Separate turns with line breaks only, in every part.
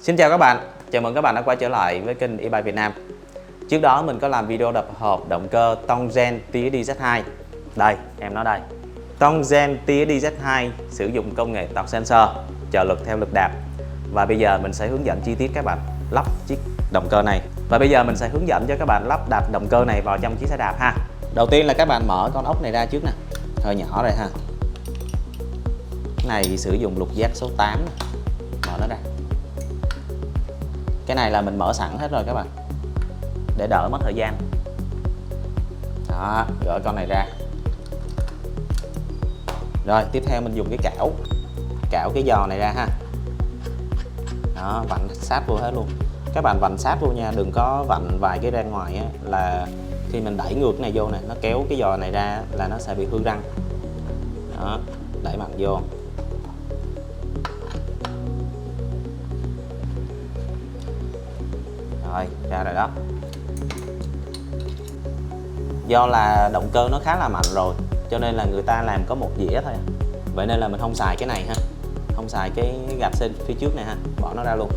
Xin chào các bạn, chào mừng các bạn đã quay trở lại với kênh eBay Việt Nam. Trước đó mình có làm video tập hợp động cơ Tongjen TSD Z2. Đây, em nó đây. Tongjen TSD Z2 sử dụng công nghệ torque sensor, trợ lực theo lực đạp. Và bây giờ mình sẽ hướng dẫn chi tiết các bạn lắp chiếc động cơ này. Và bây giờ mình sẽ hướng dẫn cho các bạn lắp đặt động cơ này vào trong chiếc xe đạp ha. Đầu tiên là các bạn mở con ốc này ra trước nè. Hơi nhỏ đây ha. Cái này sử dụng lục giác số 8 nè. Mở nó ra. Cái này là mình mở sẵn hết rồi các bạn, để đỡ mất thời gian. Đó, gỡ con này ra. Rồi tiếp theo mình dùng cái cạo cái giò này ra ha. Đó, vặn sát vô hết luôn. Các bạn vặn sát vô nha, đừng có vặn vài cái ra ngoài á, là khi mình đẩy ngược cái này vô này, nó kéo cái giò này ra là nó sẽ bị hư răng. Đó, đẩy mạnh vô. Rồi, ra rồi đó. Do là động cơ nó khá là mạnh rồi, cho nên là người ta làm có một dĩa thôi. Vậy nên là mình không xài cái này ha. Không xài cái gạch trên phía trước này ha. Bỏ nó ra luôn.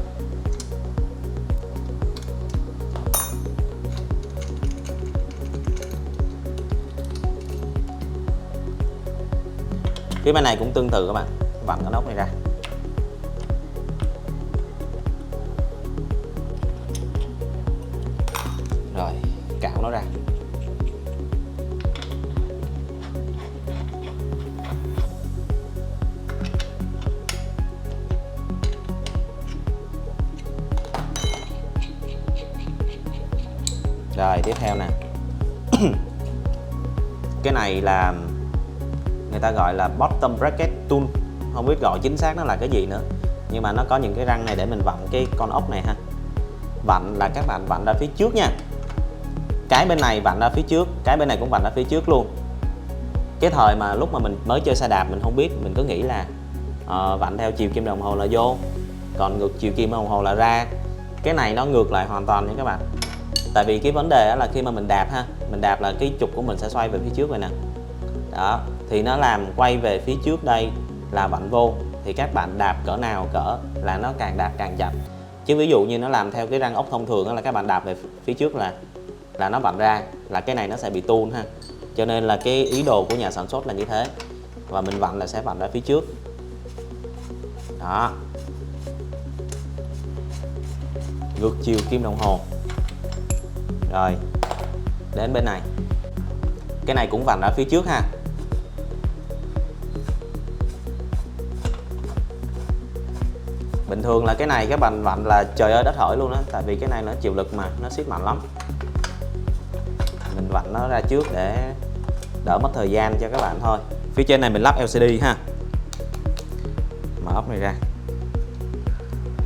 Phía bên này cũng tương tự các bạn. Vặn cái nóc này ra. Rồi, cạo nó ra. Rồi, tiếp theo nè. Cái này là người ta gọi là bottom bracket tool. Không biết gọi chính xác nó là cái gì nữa, nhưng mà nó có những cái răng này để mình vặn cái con ốc này ha. Vặn là các bạn vặn ra phía trước nha. Cái bên này vặn ra phía trước, cái bên này cũng vặn ra phía trước luôn. Cái thời mà lúc mà mình mới chơi xe đạp mình không biết, mình cứ nghĩ là vặn theo chiều kim đồng hồ là vô, còn ngược chiều kim đồng hồ là ra. Cái này nó ngược lại hoàn toàn nha các bạn. Tại vì cái vấn đề là khi mà mình đạp ha, mình đạp là cái trục của mình sẽ xoay về phía trước rồi nè. Đó, thì nó làm quay về phía trước đây là vặn vô. Thì các bạn đạp cỡ nào cỡ là nó càng đạp càng chậm. Chứ ví dụ như nó làm theo cái răng ốc thông thường là các bạn đạp về phía trước là nó vặn ra, là cái này nó sẽ bị tuôn ha. Cho nên là cái ý đồ của nhà sản xuất là như thế. Và mình vặn là sẽ vặn ra phía trước. Đó. Ngược chiều kim đồng hồ. Rồi, đến bên này. Cái này cũng vặn ra phía trước ha. Bình thường là cái này các bạn vặn là trời ơi đất hỡi luôn đó. Tại vì cái này nó chịu lực mà, nó siết mạnh lắm. Mình vặn nó ra trước để đỡ mất thời gian cho các bạn thôi. Phía trên này mình lắp LCD ha. Mở ốc này ra.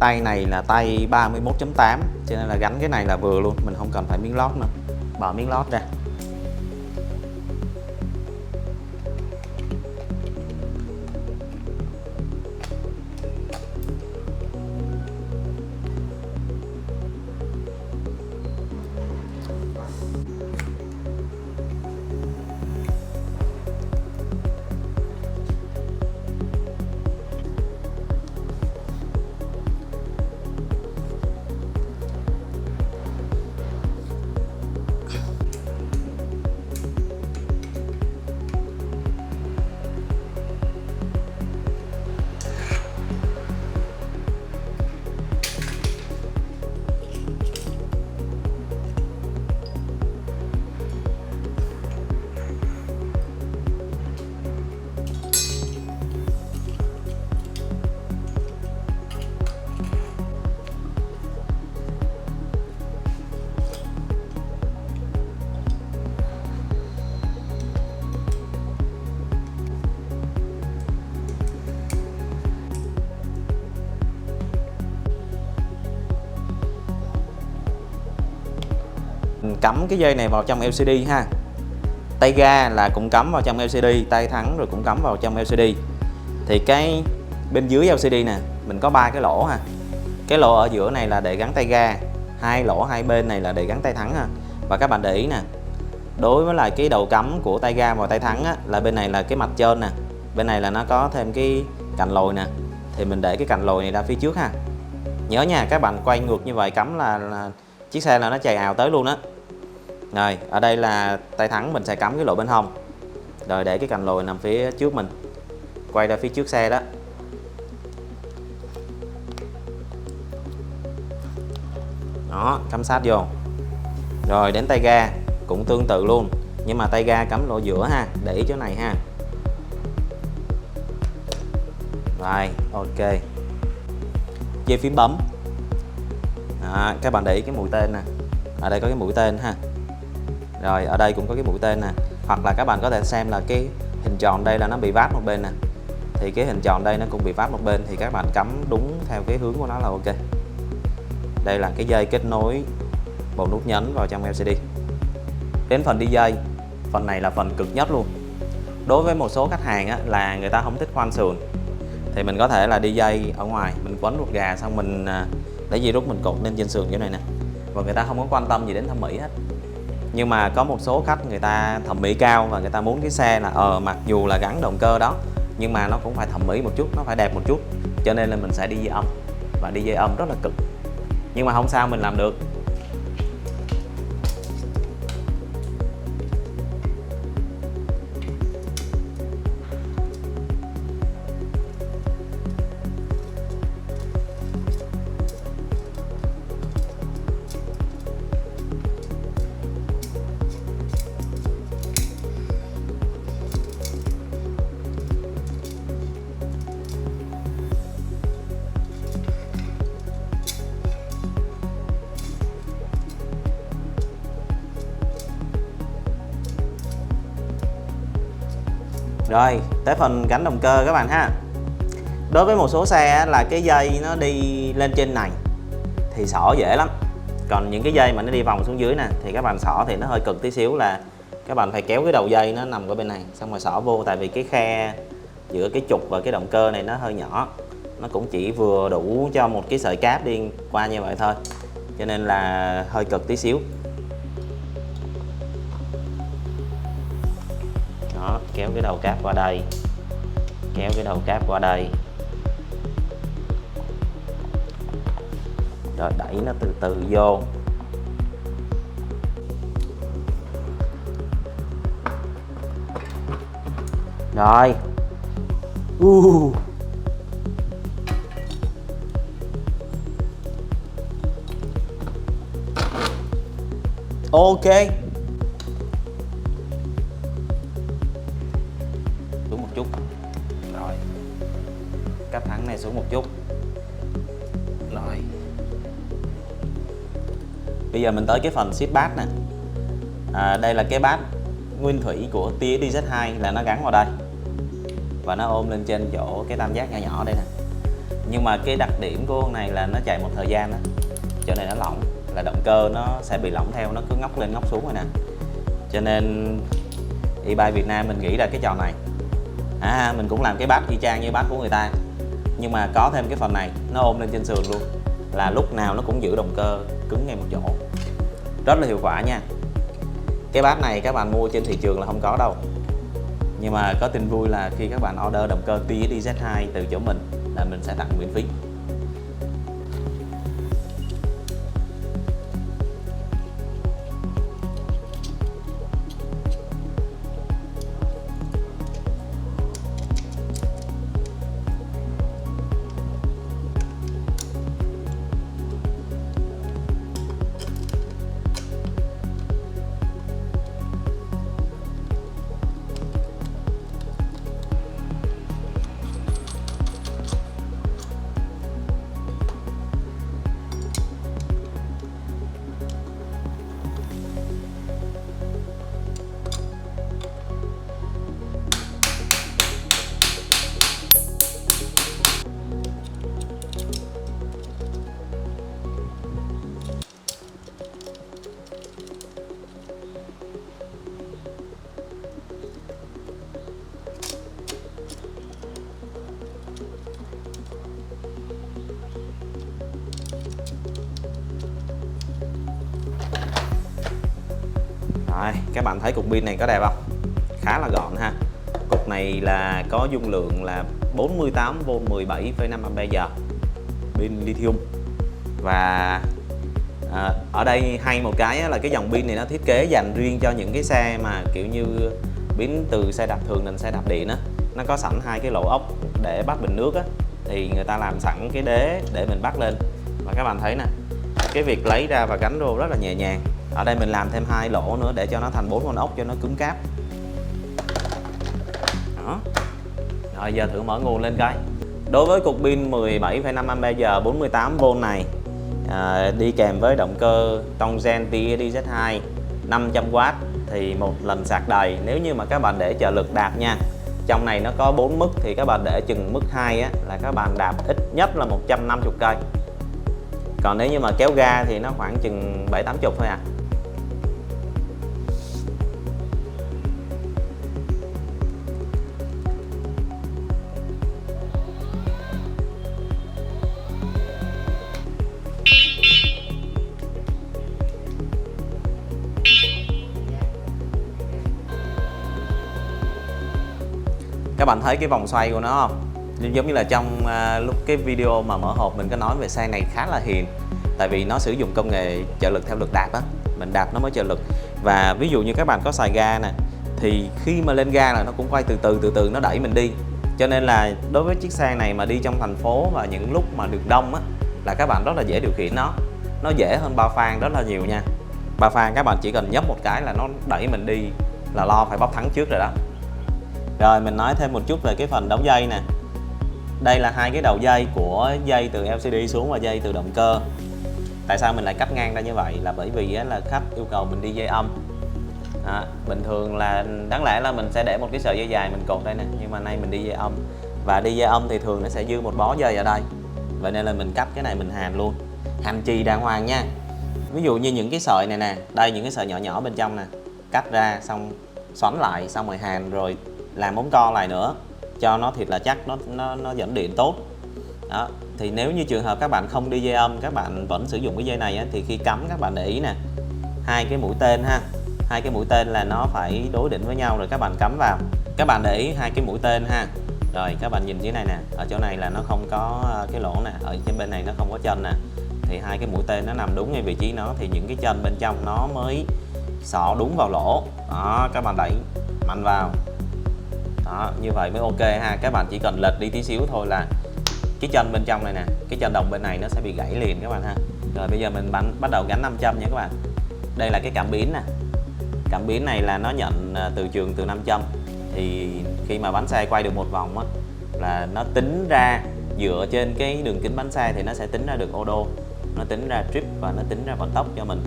Tay này là tay 31.8, cho nên là gắn cái này là vừa luôn, mình không cần phải miếng lót nữa. Bỏ miếng lót ra. Cắm cái dây này vào trong LCD ha. Tay ga là cũng cắm vào trong LCD, tay thắng rồi cũng cắm vào trong LCD. Thì cái bên dưới LCD nè, mình có 3 cái lỗ ha. Cái lỗ ở giữa này là để gắn tay ga, 2 lỗ hai bên này là để gắn tay thắng ha. Và các bạn để ý nè, đối với lại cái đầu cắm của tay ga và tay thắng á, là bên này là cái mặt trên nè, bên này là nó có thêm cái cành lồi nè, thì mình để cái cành lồi này ra phía trước ha. Nhớ nha, các bạn quay ngược như vậy cắm là chiếc xe là nó chạy ào tới luôn á. Rồi ở đây là tay thắng mình sẽ cắm cái lỗ bên hông, rồi để cái cành lùi nằm phía trước mình, quay ra phía trước xe đó. Đó, cắm sát vô. Rồi đến tay ga cũng tương tự luôn, nhưng mà tay ga cắm lỗ giữa ha, để ý chỗ này ha. Rồi ok. Dây phím bấm. Đó, các bạn để ý cái mũi tên nè, ở đây có cái mũi tên ha. Rồi ở đây cũng có cái mũi tên nè, hoặc là các bạn có thể xem là cái hình tròn đây là nó bị vát một bên nè, thì cái hình tròn đây nó cũng bị vát một bên, thì các bạn cắm đúng theo cái hướng của nó là ok. Đây là cái dây kết nối bộ nút nhấn vào trong LCD. Đến phần đi dây, phần này là phần cực nhất luôn. Đối với một số khách hàng á, là người ta không thích khoan sườn, thì mình có thể là đi dây ở ngoài, mình quấn ruột gà xong mình lấy dây rút mình cột lên trên sườn như này nè, và người ta không có quan tâm gì đến thẩm mỹ hết. Nhưng mà có một số khách người ta thẩm mỹ cao và người ta muốn cái xe là mặc dù là gắn động cơ đó nhưng mà nó cũng phải thẩm mỹ một chút, nó phải đẹp một chút, cho nên là mình sẽ đi dây âm, và đi dây âm rất là cực, nhưng mà không sao, mình làm được. Rồi tới phần gắn động cơ các bạn ha. Đối với một số xe là cái dây nó đi lên trên này thì xỏ dễ lắm, còn những cái dây mà nó đi vòng xuống dưới nè thì các bạn xỏ thì nó hơi cực tí xíu, là các bạn phải kéo cái đầu dây nó nằm ở bên này xong rồi xỏ vô, tại vì cái khe giữa cái trục và cái động cơ này nó hơi nhỏ, nó cũng chỉ vừa đủ cho một cái sợi cáp đi qua như vậy thôi, cho nên là hơi cực tí xíu. Đó, kéo cái đầu cáp qua đây, kéo cái đầu cáp qua đây, rồi đẩy nó từ từ vô. Rồi ok, xuống một chút, rồi cáp thắng này xuống một chút. Rồi bây giờ mình tới cái phần seat back nè. Đây là cái bát nguyên thủy của Tia DZ2, là nó gắn vào đây và nó ôm lên trên chỗ cái tam giác nhỏ nhỏ đây nè. Nhưng mà cái đặc điểm của con này là nó chạy một thời gian đó, cho nên nó lỏng, là động cơ nó sẽ bị lỏng theo, nó cứ ngóc lên ngóc xuống rồi nè. Cho nên eBay Việt Nam mình nghĩ ra cái trò này, mình cũng làm cái bát y chang như bát của người ta, nhưng mà có thêm cái phần này nó ôm lên trên sườn luôn, là lúc nào nó cũng giữ động cơ cứng ngay một chỗ, rất là hiệu quả nha. Cái bát này các bạn mua trên thị trường là không có đâu, nhưng mà có tin vui là khi các bạn order động cơ Tia DZ2 từ chỗ mình là mình sẽ tặng miễn phí. Rồi, các bạn thấy cục pin này có đẹp không? Khá là gọn ha. Cục này là có dung lượng là 48V 17,5Ah, pin lithium. Và ở đây hay một cái là cái dòng pin này nó thiết kế dành riêng cho những cái xe mà kiểu như biến từ xe đạp thường thành xe đạp điện á, nó có sẵn hai cái lỗ ốc để bắt bình nước á, thì người ta làm sẵn cái đế để mình bắt lên. Và các bạn thấy nè, cái việc lấy ra và gắn vô rất là nhẹ nhàng. Ở đây mình làm thêm hai lỗ nữa để cho nó thành 4 con ốc cho nó cứng cáp. Đó. Rồi giờ thử mở nguồn lên coi. Đối với cục pin 17,5Ah 48V này, đi kèm với động cơ Tongzen TDZ2 500W thì một lần sạc đầy, nếu như mà các bạn để trợ lực đạp nha, trong này nó có 4 mức thì các bạn để chừng mức 2 á, là các bạn đạp ít nhất là 150 cây. Còn nếu như mà kéo ga thì nó khoảng chừng 7-80 thôi à. Các bạn thấy cái vòng xoay của nó không? Giống như là trong lúc cái video mà mở hộp mình có nói về xe này khá là hiền. Tại vì nó sử dụng công nghệ trợ lực theo lực đạp á, mình đạp nó mới trợ lực. Và ví dụ như các bạn có xài ga nè, thì khi mà lên ga là nó cũng quay từ từ nó đẩy mình đi. Cho nên là đối với chiếc xe này mà đi trong thành phố và những lúc mà đường đông á, là các bạn rất là dễ điều khiển nó. Nó dễ hơn ba phang rất là nhiều nha. Ba phang các bạn chỉ cần nhấp một cái là nó đẩy mình đi, là lo phải bóc thắng trước rồi đó. Rồi mình nói thêm một chút về cái phần đấu dây nè. Đây là hai cái đầu dây của dây từ LCD xuống và dây từ động cơ. Tại sao mình lại cắt ngang ra như vậy? Là bởi vì là khách yêu cầu mình đi dây âm. Bình thường là đáng lẽ là mình sẽ để một cái sợi dây dài mình cột đây nè, nhưng mà nay mình đi dây âm. Và đi dây âm thì thường nó sẽ dư một bó dây ở đây. Vậy nên là mình cắt cái này mình hàn luôn. Hàn chì đàng hoàng nha. Ví dụ như những cái sợi này nè, đây những cái sợi nhỏ nhỏ bên trong nè, cắt ra xong xoắn lại, xong rồi hàn rồi làm móng co lại nữa cho nó thiệt là chắc, nó dẫn điện tốt. Đó, thì nếu như trường hợp các bạn không đi dây âm, các bạn vẫn sử dụng cái dây này á, thì khi cắm các bạn để ý nè, hai cái mũi tên ha, hai cái mũi tên là nó phải đối định với nhau rồi các bạn cắm vào. Các bạn để ý hai cái mũi tên ha. Rồi các bạn nhìn dưới này nè, ở chỗ này là nó không có cái lỗ nè, ở trên bên này nó không có chân nè, thì hai cái mũi tên nó nằm đúng ngay vị trí nó, thì những cái chân bên trong nó mới xỏ đúng vào lỗ. Đó, các bạn đẩy mạnh vào. Đó, như vậy mới ok ha. Các bạn chỉ cần lệch đi tí xíu thôi là cái chân bên trong này nè, cái chân đồng bên này nó sẽ bị gãy liền các bạn ha. Rồi bây giờ mình bắt đầu gắn nam châm nha các bạn. Đây là cái cảm biến nè. Cảm biến này là nó nhận từ trường từ nam châm. Thì khi mà bánh xe quay được một vòng á, là nó tính ra dựa trên cái đường kính bánh xe thì nó sẽ tính ra được ô đô, nó tính ra trip và nó tính ra vận tốc cho mình.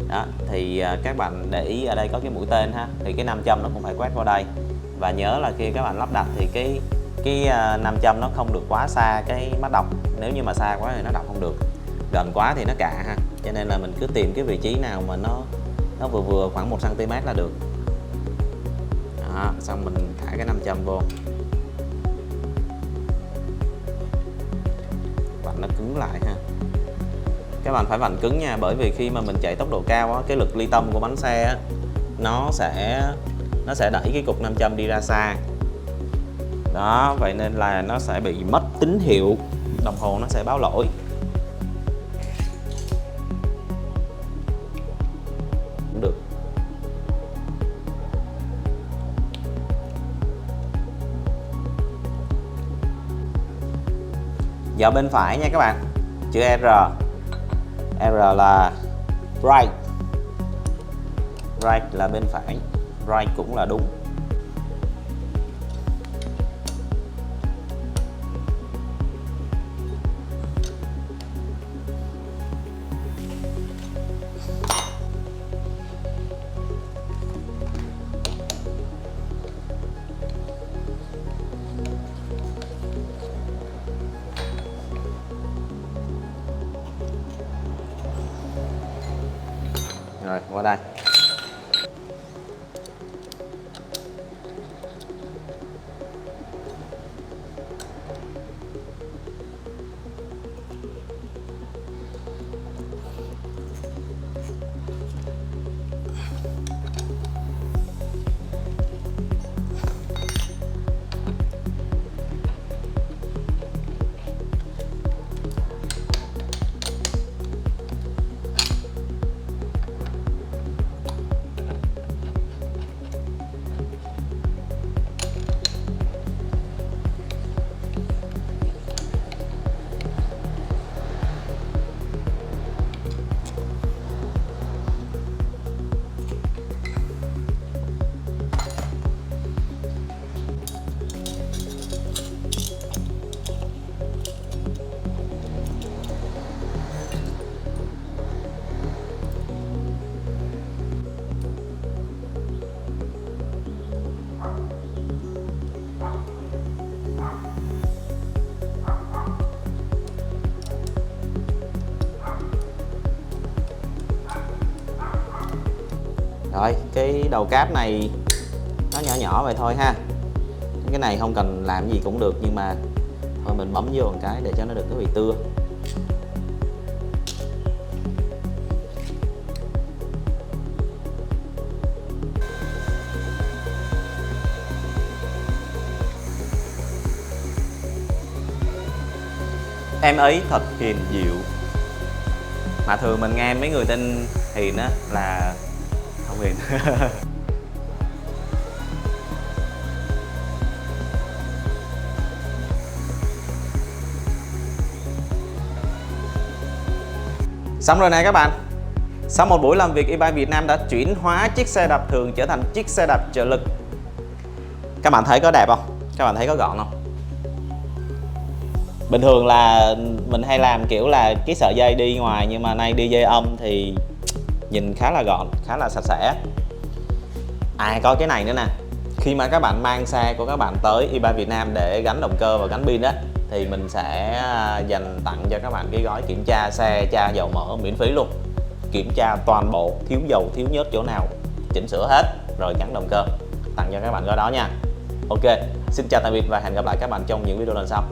Đó, thì các bạn để ý ở đây có cái mũi tên ha, thì cái nam châm nó cũng phải quét vào đây. Và nhớ là khi các bạn lắp đặt thì cái nam châm nó không được quá xa cái mắt đọc. Nếu như mà xa quá thì nó đọc không được, gần quá thì nó cạ ha. Cho nên là mình cứ tìm cái vị trí nào mà nó vừa vừa khoảng 1 cm là được. Đó, xong mình thả cái nam châm vô, vặn nó cứng lại ha. Các bạn phải vặn cứng nha, bởi vì khi mà mình chạy tốc độ cao á, cái lực ly tâm của bánh xe á, nó sẽ đẩy cái cục nam châm đi ra xa. Đó, vậy nên là nó sẽ bị mất tín hiệu, đồng hồ nó sẽ báo lỗi. Cũng được. Giờ bên phải nha các bạn, chữ R. R là right. Right là bên phải, right cũng là đúng. Rồi, qua đây. Rồi cái đầu cáp này nó nhỏ nhỏ vậy thôi ha, cái này không cần làm gì cũng được, nhưng mà thôi mình bấm vô một cái để cho nó đừng có bị tưa. Em ấy thật hiền dịu, mà thường mình nghe mấy người tên Hiền á là không hiền. Xong rồi nè các bạn. Sau một buổi làm việc, e-bike Việt Nam đã chuyển hóa chiếc xe đạp thường trở thành chiếc xe đạp trợ lực. Các bạn thấy có đẹp không? Các bạn thấy có gọn không? Bình thường là mình hay làm kiểu là cái sợi dây đi ngoài, nhưng mà nay đi dây âm thì nhìn khá là gọn, khá là sạch sẽ. Có cái này nữa nè. Khi mà các bạn mang xe của các bạn tới e-bike Việt Nam để gắn động cơ và gắn pin đó, thì mình sẽ dành tặng cho các bạn cái gói kiểm tra xe, tra dầu mỡ miễn phí luôn. Kiểm tra toàn bộ, thiếu dầu, thiếu nhớt chỗ nào chỉnh sửa hết, rồi gắn động cơ, tặng cho các bạn gói đó nha. Ok, xin chào tạm biệt và hẹn gặp lại các bạn trong những video lần sau.